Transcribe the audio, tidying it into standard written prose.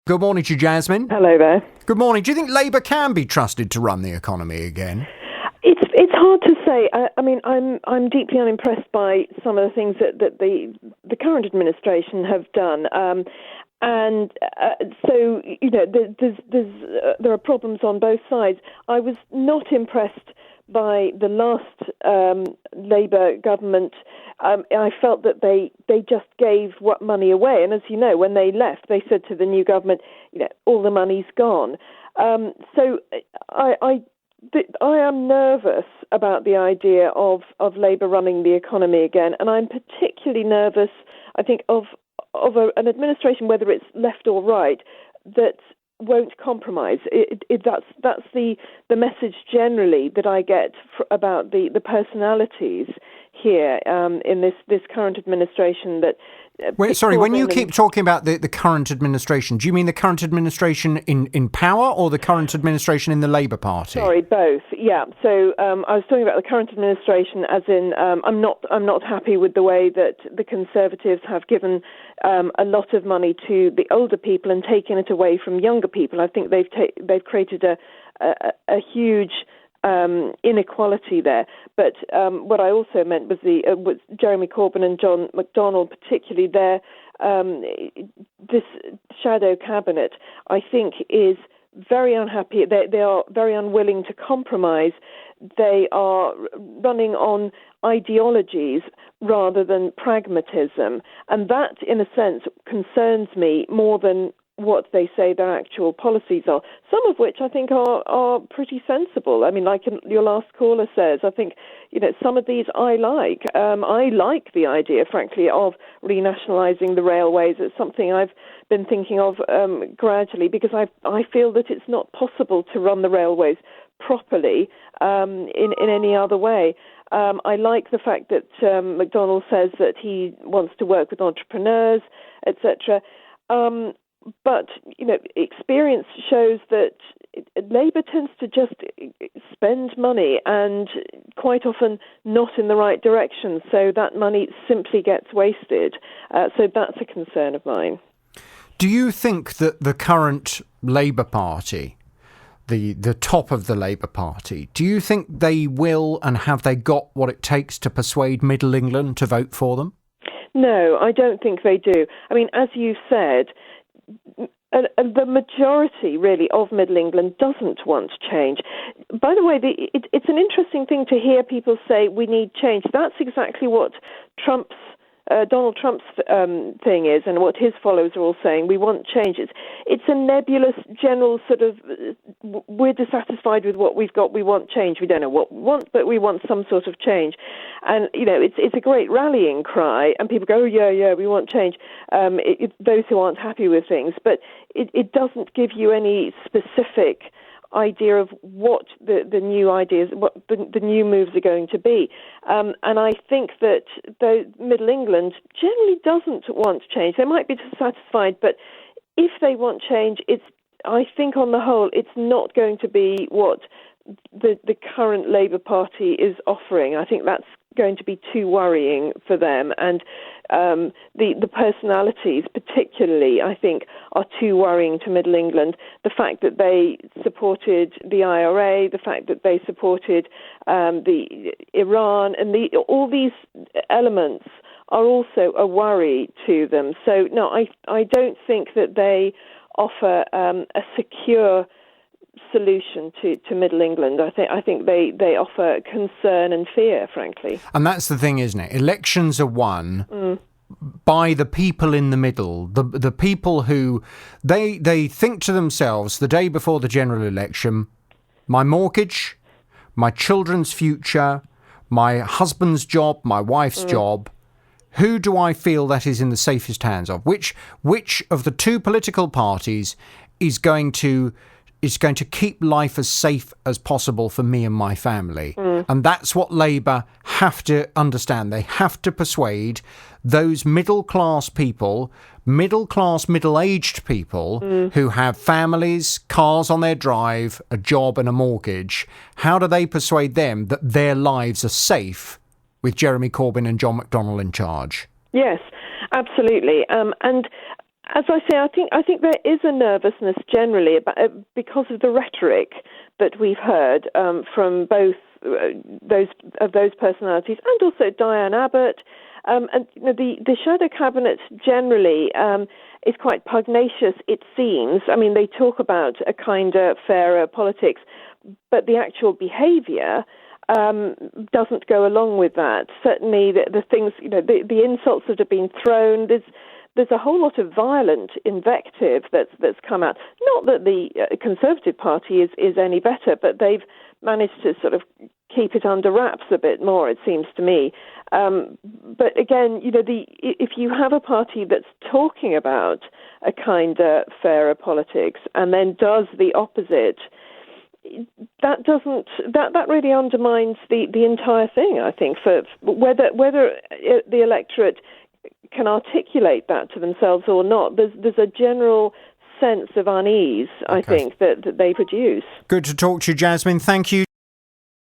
Good morning to you, Jasmine. Hello there. Good morning. Do you think Labour can be trusted to run the economy again? It's hard to say. I mean, I'm deeply unimpressed by some of the things that the current administration have done. So there are problems on both sides. I was not impressed by the last Labour government. I felt that they just gave what money away, and as you know, when they left, they said to the new government, all the money's gone. So I am nervous about the idea of Labour running the economy again, and I'm particularly nervous, I think, of an administration, whether it's left or right, that won't compromise. That's the message generally that I get about the personalities here in this current administration. That when you keep talking about the current administration, do you mean the current administration in power or the current administration in the Labour Party? Sorry, both. Yeah. So I was talking about the current administration, as in I'm not happy with the way that the Conservatives have given a lot of money to the older people and taken it away from younger people. I think they've created a huge inequality there. But what I also meant was Jeremy Corbyn and John McDonnell, particularly this shadow cabinet, I think is very unhappy. They are very unwilling to compromise. They are running on ideologies rather than pragmatism. And that, in a sense, concerns me more than what they say their actual policies are, some of which I think are pretty sensible. I mean, like your last caller says, I think, some of these I like. I like the idea, frankly, of renationalising the railways. It's something I've been thinking of gradually, because I feel that it's not possible to run the railways properly in any other way. I like the fact that McDonnell says that he wants to work with entrepreneurs, etc. But, experience shows that Labour tends to just spend money, and quite often not in the right direction. So that money simply gets wasted. So that's a concern of mine. Do you think that the current Labour Party, the top of the Labour Party, do you think they will, and have they got what it takes to persuade Middle England to vote for them? No, I don't think they do. I mean, as you said, the majority, really, of Middle England doesn't want change. By the way, it's an interesting thing to hear people say we need change. That's exactly what Donald Trump's thing is, and what his followers are all saying. We want change. It's a nebulous, general sort of, we're dissatisfied with what we've got, we want change. We don't know what we want, but we want some sort of change. And, it's a great rallying cry, and people go, oh, yeah, we want change, those who aren't happy with things. But it doesn't give you any specific idea of what the new ideas, what the new moves are going to be. And I think that the Middle England generally doesn't want change. They might be dissatisfied, but if they want change, I think on the whole, it's not going to be what the current Labour Party is offering. I think that's going to be too worrying for them. And the personalities, particularly, I think, are too worrying to Middle England. The fact that they supported the IRA, the fact that they supported the Iran, and all these elements are also a worry to them. So, no, I don't think that they offer a secure solution to Middle England. I think they offer concern and fear, frankly. And that's the thing, isn't it? Elections are won by the people in the middle, the people who they think to themselves the day before the general election, my mortgage, my children's future, my husband's job, my wife's job. Who do I feel that is in the safest hands of? Which of the two political parties is going to keep life as safe as possible for me and my family? And that's what Labour have to understand. They have to persuade those middle-class people, middle-aged people who have families, cars on their drive, a job and a mortgage. How do they persuade them that their lives are safe with Jeremy Corbyn and John McDonnell in charge? Yes, absolutely. And As I say, I think there is a nervousness generally because of the rhetoric that we've heard from both those personalities and also Diane Abbott. And the shadow cabinet generally is quite pugnacious, it seems. I mean, they talk about a kinder, fairer politics, but the actual behaviour doesn't go along with that. Certainly, the things, the insults that have been thrown. There's a whole lot of violent invective that's come out. Not that the Conservative Party is any better, but they've managed to sort of keep it under wraps a bit more, it seems to me. But again, if you have a party that's talking about a kinder, fairer politics and then does the opposite, that really undermines the entire thing. I think for whether the electorate can articulate that to themselves or not, there's a general sense of unease, I think, that they produce. Good to talk to you, Jasmine. Thank you.